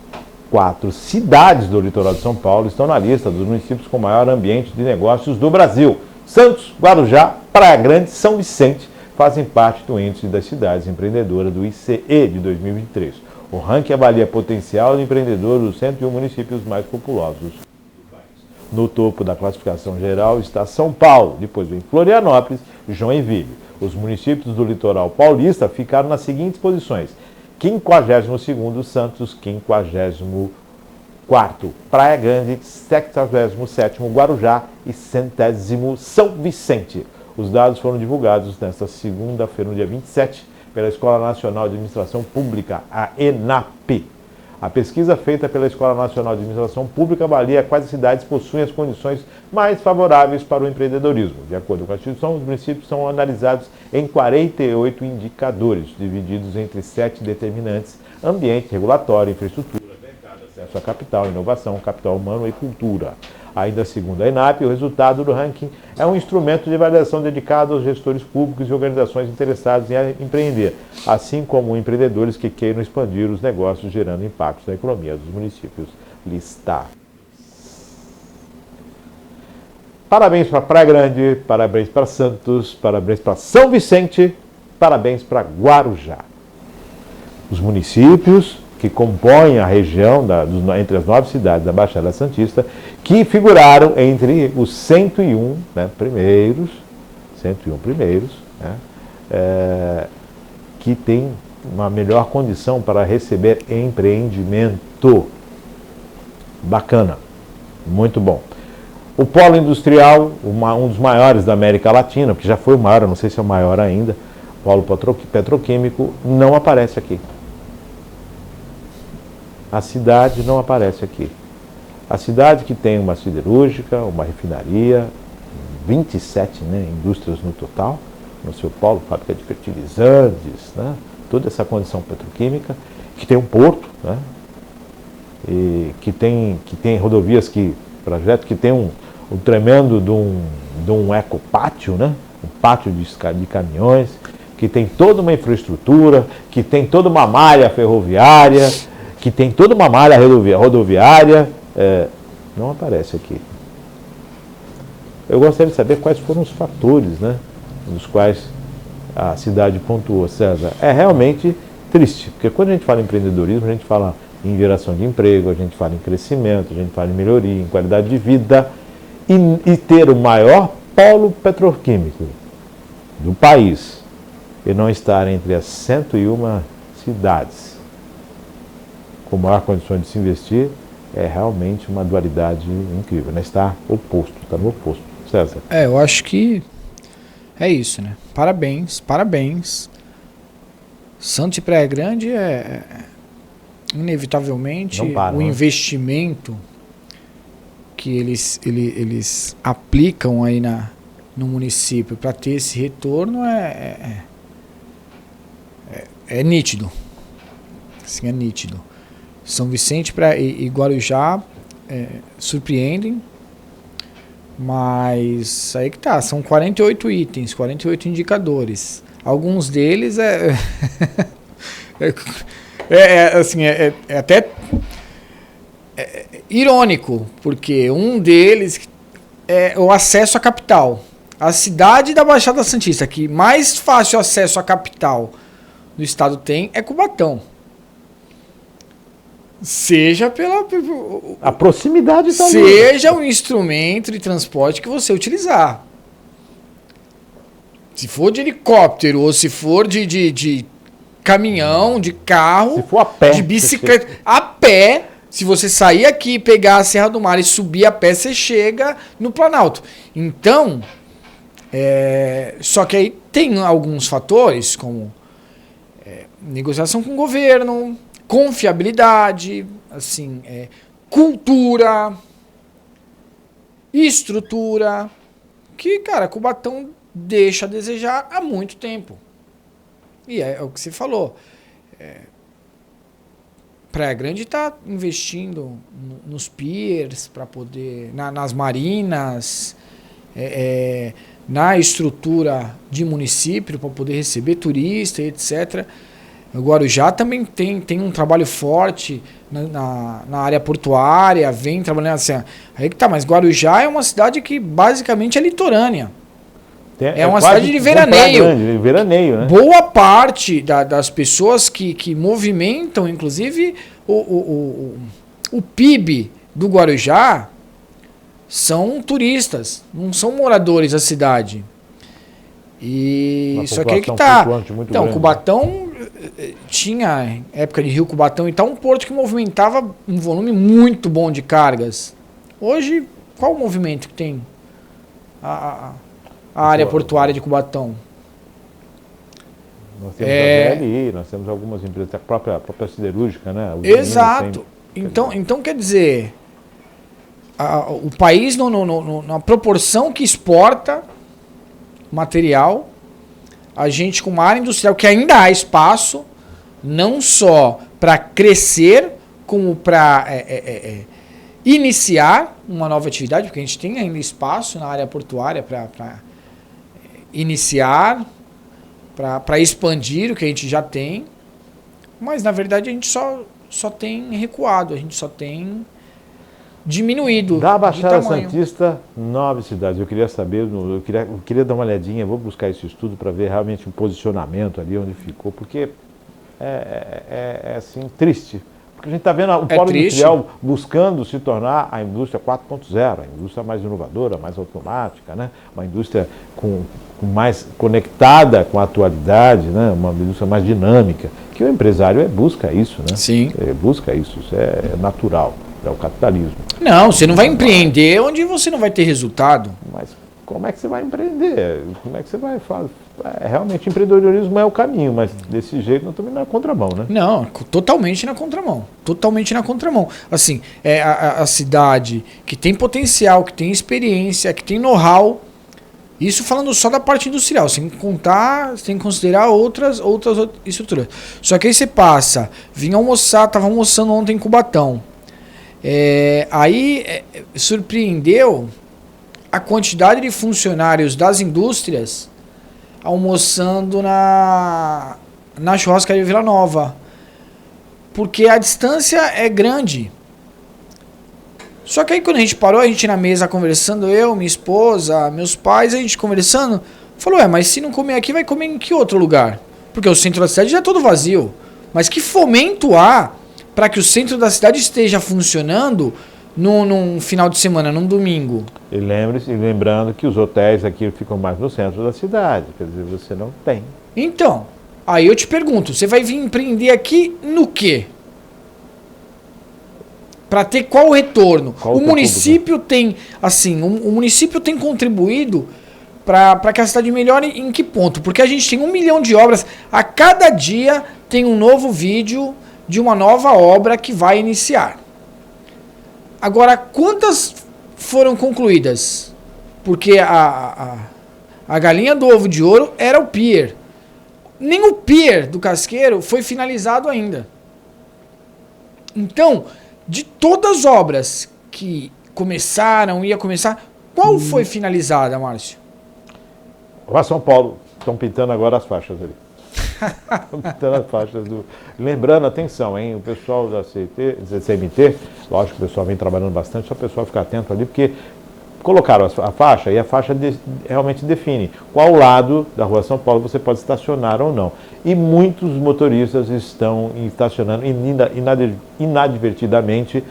4 cidades do litoral de São Paulo estão na lista dos municípios com maior ambiente de negócios do Brasil. Santos, Guarujá, Praia Grande e São Vicente fazem parte do índice das cidades empreendedoras do ICE de 2023. O ranking avalia potencial de empreendedor dos 101 municípios mais populosos. No topo da classificação geral está São Paulo, depois vem Florianópolis e Joinville. Os municípios do litoral paulista ficaram nas seguintes posições: 52º Santos, 54º Praia Grande, 77º Guarujá e 100º São Vicente. Os dados foram divulgados nesta segunda-feira, no dia 27, pela Escola Nacional de Administração Pública, a ENAP. A pesquisa feita pela Escola Nacional de Administração Pública avalia quais cidades possuem as condições mais favoráveis para o empreendedorismo. De acordo com a instituição, os municípios são analisados em 48 indicadores, divididos entre 7 determinantes: ambiente, regulatório, infraestrutura, mercado, acesso a capital, inovação, capital humano e cultura. Ainda segundo a ENAP, o resultado do ranking é um instrumento de avaliação dedicado aos gestores públicos e organizações interessadas em empreender, assim como empreendedores que queiram expandir os negócios gerando impactos na economia dos municípios listados. Parabéns para Praia Grande, parabéns para Santos, parabéns para São Vicente, parabéns para Guarujá. Os municípios que compõem a região entre as 9 cidades da Baixada Santista, que figuraram entre os 101 primeiros, que tem uma melhor condição para receber empreendimento. Bacana, muito bom. O polo industrial, um dos maiores da América Latina, porque já foi o maior, eu não sei se é o maior ainda, o polo petroquímico, não aparece aqui. A cidade não aparece aqui. A cidade que tem uma siderúrgica, uma refinaria, 27 indústrias no total, no seu polo, fábrica de fertilizantes, toda essa condição petroquímica, que tem um porto, e que tem rodovias, projeto que tem um tremendo de um ecopátio, um pátio de caminhões, que tem toda uma infraestrutura, que tem toda uma malha ferroviária, que tem toda uma malha rodoviária, não aparece aqui. Eu gostaria de saber quais foram os fatores, dos quais a cidade pontuou, César. É realmente triste, porque quando a gente fala em empreendedorismo, a gente fala em geração de emprego, a gente fala em crescimento, a gente fala em melhoria, em qualidade de vida, e ter o maior polo petroquímico do país e não estar entre as 101 cidades com maior condições de se investir, é realmente uma dualidade incrível, Está oposto, está no oposto. César? Eu acho que é isso, Parabéns. Santos e Praia Grande inevitavelmente o investimento que eles aplicam aí no município para ter esse retorno é nítido. Assim, é nítido. São Vicente e Guarujá surpreendem, mas aí que tá, são 48 itens, 48 indicadores. Alguns deles assim, até irônico, porque um deles é o acesso à capital. A cidade da Baixada Santista que mais fácil acesso à capital do estado tem é Cubatão. Seja a proximidade também. Seja o instrumento de transporte que você utilizar. Se for de helicóptero ou se for de caminhão, de carro, se for a pé, de bicicleta, a pé, se você sair aqui, pegar a Serra do Mar e subir a pé, você chega no Planalto. Então, só que aí tem alguns fatores como negociação com o governo, confiabilidade, assim, cultura, estrutura, que, cara, Cubatão deixa a desejar há muito tempo. E é o que você falou. Praia Grande está investindo nos piers para poder, nas marinas, na estrutura de município para poder receber turista, etc. O Guarujá também tem um trabalho forte na área portuária, vem trabalhando assim. Aí que tá, mas Guarujá é uma cidade que basicamente é litorânea. É uma cidade de veraneio. Veraneio, Boa parte das pessoas que movimentam, inclusive, o PIB do Guarujá são turistas, não são moradores da cidade. E só que aí que tá. Então, grande. Cubatão tinha, época de Rio Cubatão e tal, um porto que movimentava um volume muito bom de cargas. Hoje, qual o movimento que tem a área portuária de Cubatão? Nós temos a VLI, nós temos algumas empresas, a própria siderúrgica, Exato. Então quer dizer, o país, na proporção que exporta material, a gente com uma área industrial que ainda há espaço, não só para crescer, como para iniciar uma nova atividade, porque a gente tem ainda espaço na área portuária para iniciar, para expandir o que a gente já tem, mas na verdade a gente só tem recuado, a gente só tem diminuído. Da Baixada tamanho. Santista, 9 cidades. Eu queria saber, eu queria dar uma olhadinha, vou buscar esse estudo para ver realmente o posicionamento ali, onde ficou, porque é assim, triste. Porque a gente está vendo o polo industrial buscando se tornar a indústria 4.0, a indústria mais inovadora, mais automática, né? Uma indústria com mais conectada com a atualidade, né? Uma indústria mais dinâmica, que o empresário busca isso, né? Sim. Busca isso é natural, é o capitalismo. Não, você não vai empreender onde você não vai ter resultado. Mas como é que você vai empreender? Como é que você vai fazer? Realmente, empreendedorismo é o caminho, mas desse jeito nós estamos na contramão, né? Não, totalmente na contramão. Totalmente na contramão. Assim, é a cidade que tem potencial, que tem experiência, que tem know-how. Isso falando só da parte industrial, sem contar, sem considerar outras estruturas. Só que aí você passa, vim almoçar, estava almoçando ontem em Cubatão. Surpreendeu a quantidade de funcionários das indústrias almoçando na churrascaria Vila Nova, porque a distância é grande. Só que aí quando a gente parou, a gente na mesa conversando, eu, minha esposa, meus pais, a gente conversando, falou, mas se não comer aqui, vai comer em que outro lugar? Porque o centro da cidade já é todo vazio. Mas que fomento há para que o centro da cidade esteja funcionando num final de semana, num domingo? E lembrando que os hotéis aqui ficam mais no centro da cidade, quer dizer, você não tem. Então, aí eu te pergunto, você vai vir empreender aqui no quê? Para ter qual retorno? O município tem, assim, o município tem contribuído para que a cidade melhore em que ponto? Porque a gente tem 1 milhão de obras, a cada dia tem um novo vídeo de uma nova obra que vai iniciar. Agora, quantas foram concluídas? Porque a galinha do ovo de ouro era o pier. Nem o pier do Casqueiro foi finalizado ainda. Então, de todas as obras que ia começar, qual foi finalizada, Márcio? Rua São Paulo, estão pintando agora as faixas ali. Estão pintando as faixas do... Lembrando, atenção, hein, o pessoal da CMT, lógico que o pessoal vem trabalhando bastante, só o pessoal ficar atento ali, porque colocaram a faixa e a faixa realmente define qual lado da Rua São Paulo você pode estacionar ou não. E muitos motoristas estão estacionando inadvertidamente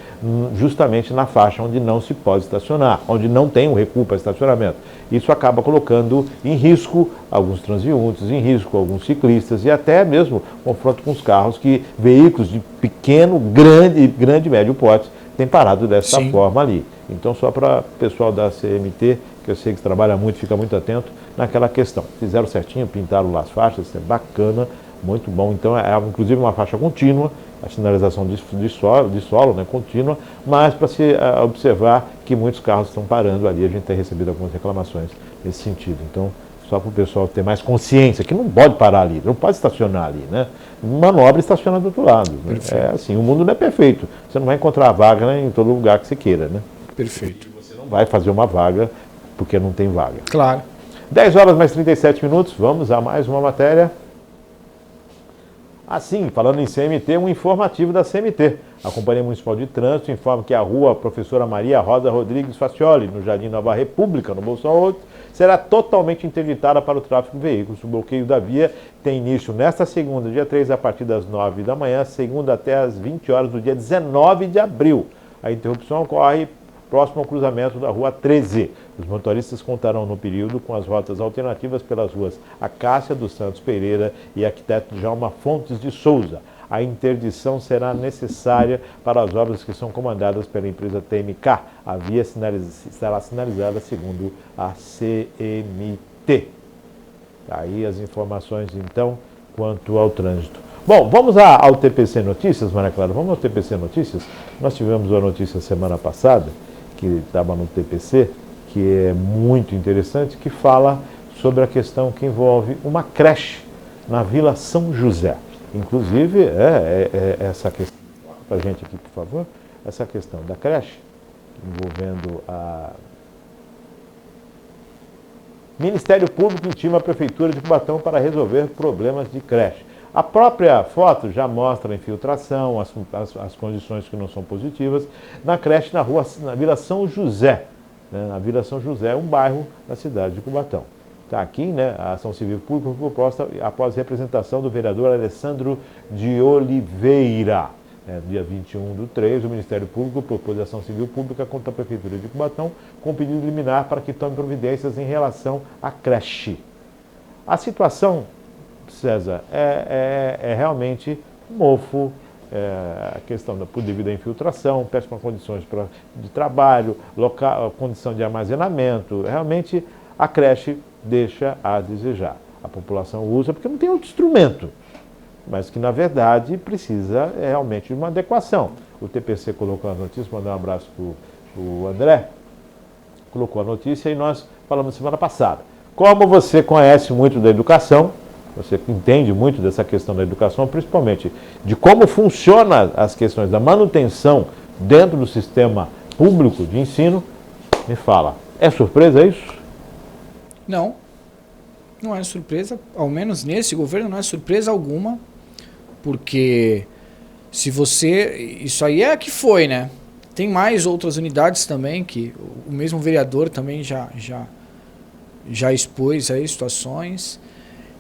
justamente na faixa onde não se pode estacionar, onde não tem um recuo para estacionamento. Isso acaba colocando em risco alguns transeuntes, em risco alguns ciclistas e até mesmo confronto com os carros veículos de pequeno, grande e médio porte têm parado dessa forma ali. Então, só para o pessoal da CMT, que eu sei que trabalha muito, fica muito atento naquela questão. Fizeram certinho, pintaram lá as faixas, isso é bacana, muito bom. Então, inclusive uma faixa contínua, a sinalização de solo, né, contínua, mas para se observar que muitos carros estão parando ali, a gente tem recebido algumas reclamações nesse sentido. Então, só para o pessoal ter mais consciência, que não pode parar ali, não pode estacionar ali, né? Manobra e estaciona do outro lado. Né? É assim, o mundo não é perfeito. Você não vai encontrar a vaga, né, em todo lugar que você queira, né? Perfeito. E você não vai fazer uma vaga porque não tem vaga. Claro. 10 horas mais 37 minutos, vamos a mais uma matéria. Assim, falando em CMT, um informativo da CMT. A Companhia Municipal de Trânsito informa que a rua Professora Maria Rosa Rodrigues Facioli, no Jardim Nova República, no Bolsão Road, será totalmente interditada para o tráfego de veículos. O bloqueio da via tem início nesta segunda, dia 3, a partir das 9 da manhã, segunda até as 20 horas do dia 19 de abril. A interrupção ocorre próximo ao cruzamento da Rua 13. Os motoristas contarão no período com as rotas alternativas pelas ruas Acácia dos Santos Pereira e Arquiteto Djalma Fontes de Souza. A interdição será necessária para as obras que são comandadas pela empresa TMK. A via estará sinalizada segundo a CMT. Aí as informações, então, quanto ao trânsito. Bom, vamos ao TPC Notícias, Maria Clara. Vamos ao TPC Notícias. Nós tivemos uma notícia semana passada, que estava no TPC, que é muito interessante, que fala sobre a questão que envolve uma creche na Vila São José. Inclusive, essa questão para a gente aqui, por favor, essa questão da creche, envolvendo a Ministério Público intima a Prefeitura de Cubatão para resolver problemas de creche. A própria foto já mostra a infiltração, as condições que não são positivas, na creche na Vila São José. Na Vila São José, um bairro da cidade de Cubatão. Está aqui, né, a ação civil pública foi proposta após representação do vereador Alessandro de Oliveira. Dia 21/3, o Ministério Público propôs ação civil pública contra a Prefeitura de Cubatão com pedido liminar para que tome providências em relação à creche. A situação, César, é realmente mofo, a questão devido à infiltração, péssimas condições de trabalho, condição de armazenamento. Realmente a creche deixa a desejar. A população usa porque não tem outro instrumento, mas que na verdade precisa realmente de uma adequação. O TPC colocou a notícia, mandar um abraço para o André, colocou a notícia e nós falamos semana passada. Como você conhece muito da educação, você entende muito dessa questão da educação, principalmente de como funcionam as questões da manutenção dentro do sistema público de ensino, me fala, é surpresa isso? Não, não é surpresa, ao menos nesse governo não é surpresa alguma, porque se você, isso aí é que foi, né? Tem mais outras unidades também, que o mesmo vereador também já expôs aí situações.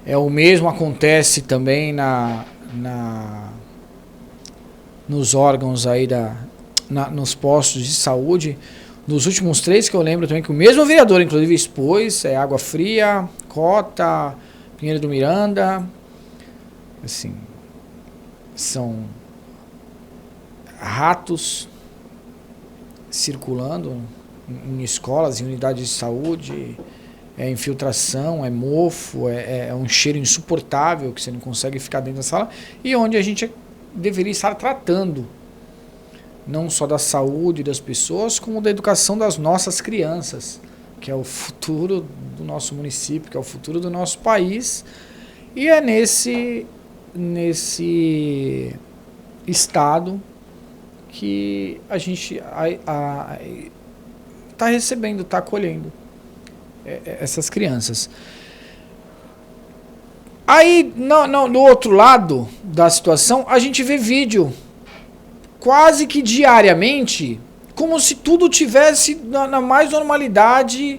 O mesmo acontece também nos órgãos aí, nos postos de saúde. Nos últimos 3 que eu lembro também, que o mesmo vereador, inclusive, expôs, Água Fria, Cota, Pinheiro do Miranda. Assim, são ratos circulando em escolas, em unidades de saúde. É infiltração, é mofo, é um cheiro insuportável que você não consegue ficar dentro da sala, e onde a gente deveria estar tratando não só da saúde das pessoas, como da educação das nossas crianças, que é o futuro do nosso município, que é o futuro do nosso país, e é nesse estado que a gente está recebendo, está acolhendo essas crianças. Aí, no outro lado da situação, a gente vê vídeo quase que diariamente, como se tudo tivesse na mais normalidade,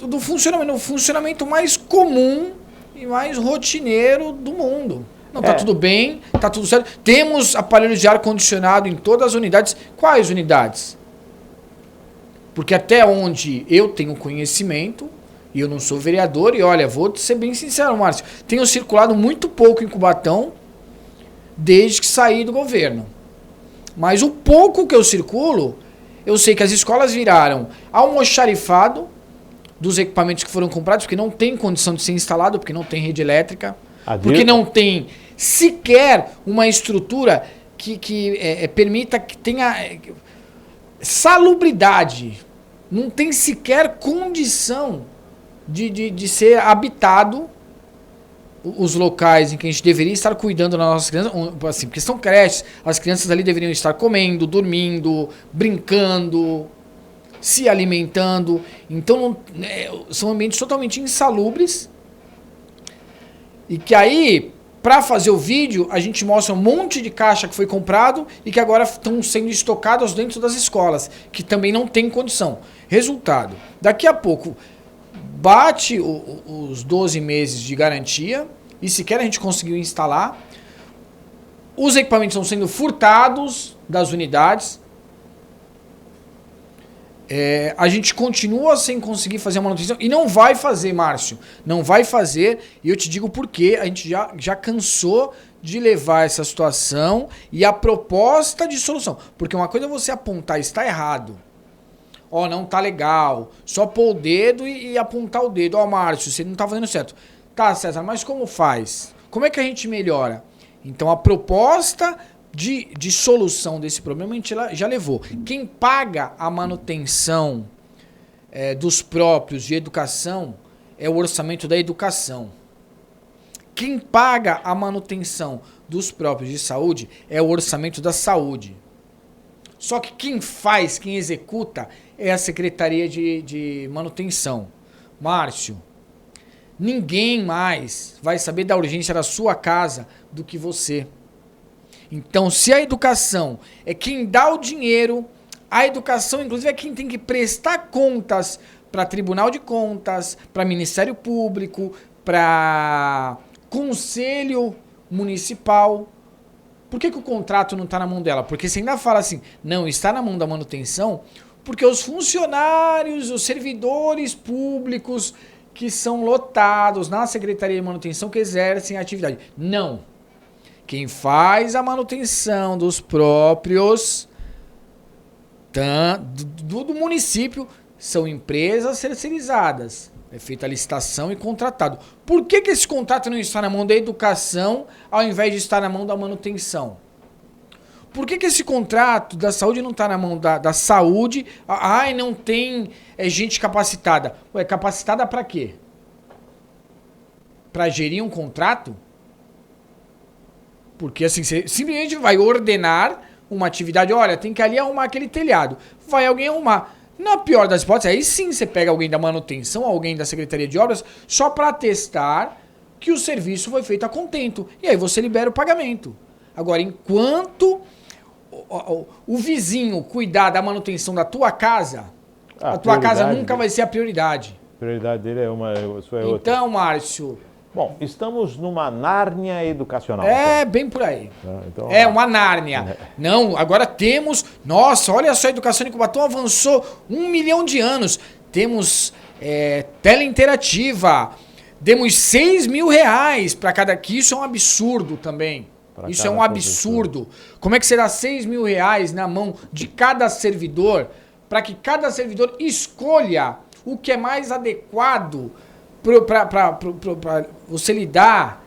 do funcionamento, no funcionamento mais comum e mais rotineiro do mundo. Não, tá tudo bem, tá tudo certo. Temos aparelhos de ar-condicionado em todas as unidades. Quais unidades? Porque até onde eu tenho conhecimento, e eu não sou vereador, e olha, vou ser bem sincero, Márcio, tenho circulado muito pouco em Cubatão desde que saí do governo. Mas o pouco que eu circulo, eu sei que as escolas viraram almoxarifado dos equipamentos que foram comprados, porque não tem condição de ser instalado, porque não tem rede elétrica, porque não tem sequer uma estrutura que permita que tenha salubridade. Não tem sequer condição de ser habitado os locais em que a gente deveria estar cuidando das nossas crianças, assim, porque são creches, as crianças ali deveriam estar comendo, dormindo, brincando, se alimentando. Então são ambientes totalmente insalubres, e que aí, para fazer o vídeo, a gente mostra um monte de caixa que foi comprado e que agora estão sendo estocados dentro das escolas, que também não tem condição. Resultado, daqui a pouco bate os 12 meses de garantia e sequer a gente conseguiu instalar. Os equipamentos estão sendo furtados das unidades. A gente continua sem conseguir fazer a manutenção e não vai fazer, Márcio. Não vai fazer, e eu te digo por quê. A gente já cansou de levar essa situação e a proposta de solução. Porque uma coisa é você apontar, está errado. Não tá legal. Só pôr o dedo e apontar o dedo. Márcio, você não tá fazendo certo. Tá, César, mas como faz? Como é que a gente melhora? Então a proposta de solução desse problema a gente já levou. Quem paga a manutenção dos próprios de educação é o orçamento da educação. Quem paga a manutenção dos próprios de saúde é o orçamento da saúde. Só que quem faz, quem executa é a Secretaria de Manutenção. Márcio, ninguém mais vai saber da urgência da sua casa do que você. Então, se a educação é quem dá o dinheiro, a educação, inclusive, é quem tem que prestar contas para Tribunal de Contas, para Ministério Público, para Conselho Municipal. Por que o contrato não está na mão dela? Porque você ainda fala assim, não, está na mão da manutenção, porque os funcionários, os servidores públicos que são lotados na Secretaria de Manutenção que exercem a atividade. Não. Quem faz a manutenção dos próprios do município são empresas terceirizadas. É feita a licitação e contratado. Por que esse contrato não está na mão da educação ao invés de estar na mão da manutenção? Por que esse contrato da saúde não está na mão da saúde? Ai, não tem gente capacitada. Ué, capacitada para quê? Para gerir um contrato? Porque assim, você simplesmente vai ordenar uma atividade. Olha, tem que ali arrumar aquele telhado. Vai alguém arrumar. Na pior das hipóteses, aí sim você pega alguém da manutenção, alguém da Secretaria de Obras, só para atestar que o serviço foi feito a contento. E aí você libera o pagamento. Agora, enquanto o vizinho cuidar da manutenção da tua casa, a tua casa nunca vai ser a prioridade. A prioridade dele é uma, a sua é outra. Então, Márcio... Bom, estamos numa Nárnia educacional. É, então. bem por aí. Então, é uma Nárnia. Não, agora temos... Nossa, olha só, a educação em Cubatão avançou 1 milhão de anos. Temos tela interativa. Demos 6 mil reais para cada... Que isso é um absurdo também. Isso é um absurdo. Como é que você dá 6 mil reais na mão de cada servidor para que cada servidor escolha o que é mais adequado para você lidar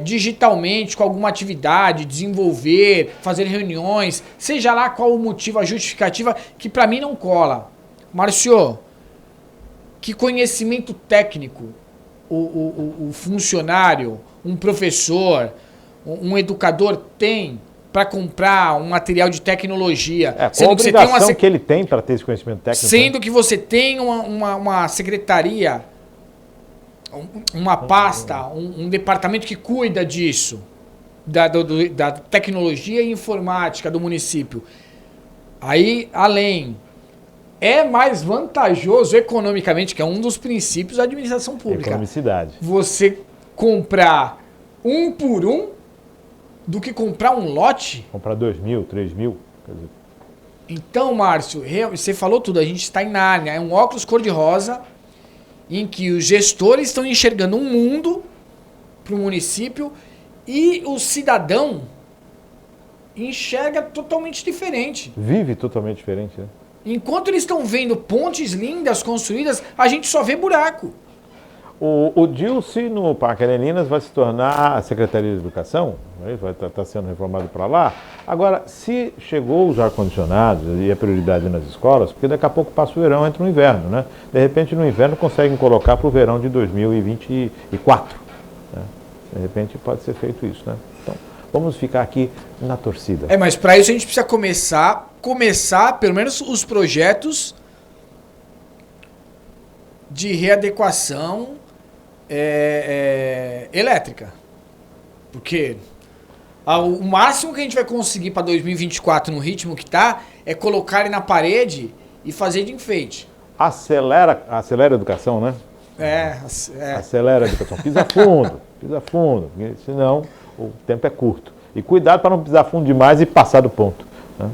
digitalmente com alguma atividade, desenvolver, fazer reuniões, seja lá qual o motivo, a justificativa, que para mim não cola. Márcio, que conhecimento técnico o funcionário, um professor, um educador tem para comprar um material de tecnologia? Qual a obrigação que ele tem para ter esse conhecimento técnico? Sendo que você tem uma secretaria, uma pasta, um departamento que cuida disso, da tecnologia e informática do município. Aí, além, é mais vantajoso economicamente, que é um dos princípios da administração pública. Economicidade. Você comprar um por um do que comprar um lote. Comprar 2 mil, 3 mil. Quer dizer. Então, Márcio, você falou tudo, a gente está em Nárnia, é um óculos cor-de-rosa em que os gestores estão enxergando um mundo para o município e o cidadão enxerga totalmente diferente. Vive totalmente diferente, né? Enquanto eles estão vendo pontes lindas construídas, a gente só vê buraco. O Dilce, no Parque Areninas, vai se tornar a Secretaria de Educação, vai estar sendo reformado para lá. Agora, se chegou os ar-condicionados e a prioridade nas escolas, porque daqui a pouco passa o verão, entra o inverno, né? De repente, no inverno, conseguem colocar para o verão de 2024. Né? De repente, pode ser feito isso, né? Então, vamos ficar aqui na torcida. Mas para isso a gente precisa começar, pelo menos, os projetos de readequação elétrica. Porque o máximo que a gente vai conseguir para 2024 no ritmo que está é colocar ele na parede e fazer de enfeite. Acelera a educação, né? Acelera a educação. Pisa fundo, senão o tempo é curto. E cuidado para não pisar fundo demais e passar do ponto. Né?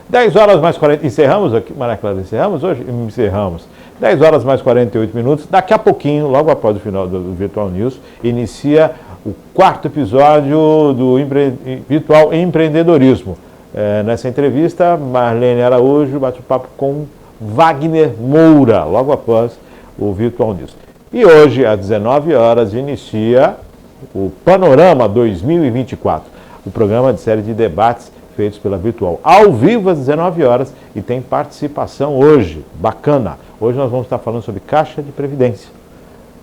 10 horas mais 40... Encerramos aqui, Maria Clara, encerramos hoje? Encerramos. 10 horas mais 48 minutos. Daqui a pouquinho, logo após o final do Virtual News, inicia o 4º episódio do Virtual Empreendedorismo. Nessa entrevista, Marlene Araújo bate o papo com Wagner Moura, logo após o Virtual News. E hoje, às 19 horas, inicia o Panorama 2024, o programa de série de debates feitos pela Virtual, ao vivo às 19 horas, e tem participação hoje, bacana. Hoje nós vamos estar falando sobre Caixa de Previdência.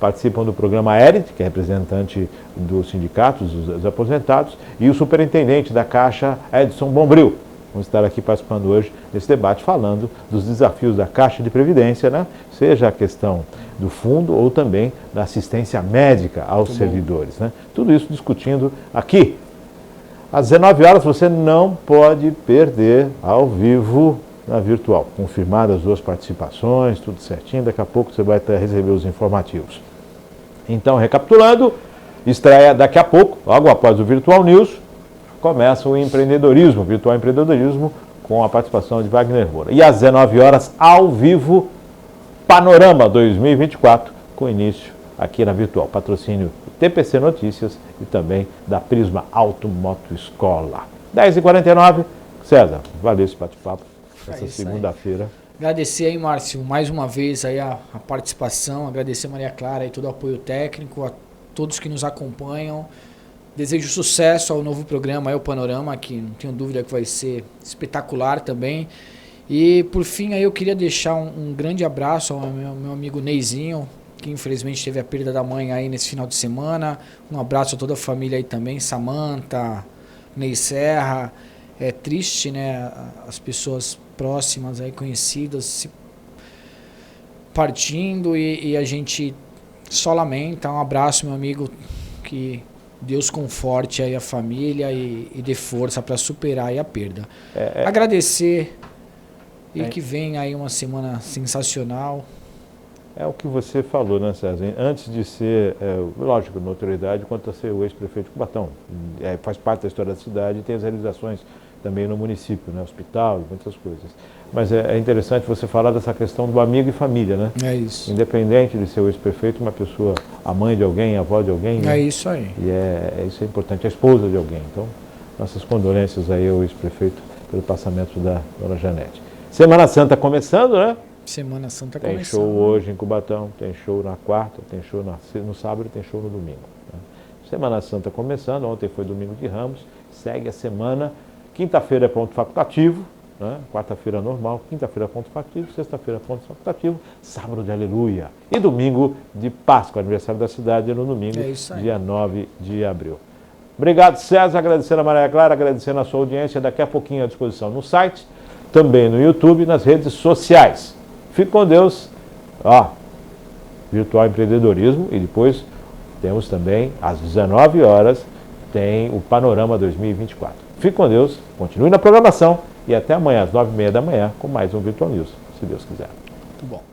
Participam do programa ERIT, que é representante dos sindicatos, dos aposentados, e o superintendente da Caixa, Edson Bombril. Vamos estar aqui participando hoje desse debate, falando dos desafios da Caixa de Previdência, né? Seja a questão do fundo ou também da assistência médica aos servidores, né? Tudo isso discutindo aqui. Às 19 horas você não pode perder ao vivo na virtual. Confirmadas as 2 participações, tudo certinho, daqui a pouco você vai receber os informativos. Então, recapitulando, estreia daqui a pouco, logo após o Virtual News, começa o empreendedorismo, virtual empreendedorismo, com a participação de Wagner Moura. E às 19 horas, ao vivo, Panorama 2024, com início aqui na virtual. Patrocínio do TPC Notícias e também da Prisma Automoto Escola. 10h49, César, valeu esse bate-papo essa segunda-feira. Agradecer aí, Márcio, mais uma vez aí a participação, agradecer a Maria Clara e todo o apoio técnico, a todos que nos acompanham. Desejo sucesso ao novo programa, aí, o Panorama, que não tenho dúvida que vai ser espetacular também. E, por fim, aí eu queria deixar um grande abraço ao meu amigo Neizinho, que infelizmente teve a perda da mãe aí nesse final de semana. Um abraço a toda a família aí também, Samanta, Ney Serra. É triste, né, as pessoas próximas aí, conhecidas, se partindo e a gente só lamenta. Um abraço, meu amigo, que Deus conforte aí a família e dê força para superar aí a perda. Agradecer e que venha aí uma semana sensacional. É o que você falou, né, César? Antes de ser, lógico, notoriedade, quanto a ser o ex-prefeito de Cubatão. Faz parte da história da cidade e tem as realizações também no município, né, hospital e muitas coisas. Mas é interessante você falar dessa questão do amigo e família, né? É isso. Independente de ser o ex-prefeito, uma pessoa, a mãe de alguém, a avó de alguém. Né? É isso aí. E isso é importante, a esposa de alguém. Então, nossas condolências aí ao ex-prefeito pelo passamento da dona Janete. Semana Santa começando, né? Semana Santa tem começando. Tem show hoje em Cubatão, tem show na quarta, tem show no sábado e tem show no domingo. Né? Semana Santa começando, ontem foi domingo de Ramos, segue a semana. Quinta-feira é ponto facultativo, né? Quarta-feira normal, quinta-feira ponto facultativo, sexta-feira ponto facultativo, sábado de Aleluia. E domingo de Páscoa, aniversário da cidade, no domingo, dia 9 de abril. Obrigado, César, agradecendo a Maria Clara, agradecendo a sua audiência, daqui a pouquinho à disposição no site, também no YouTube e nas redes sociais. Fique com Deus, Virtual Empreendedorismo, e depois temos também, às 19 horas, tem o Panorama 2024. Fique com Deus, continue na programação e até amanhã, às 9h30 da manhã, com mais um Virtual News, se Deus quiser. Muito bom.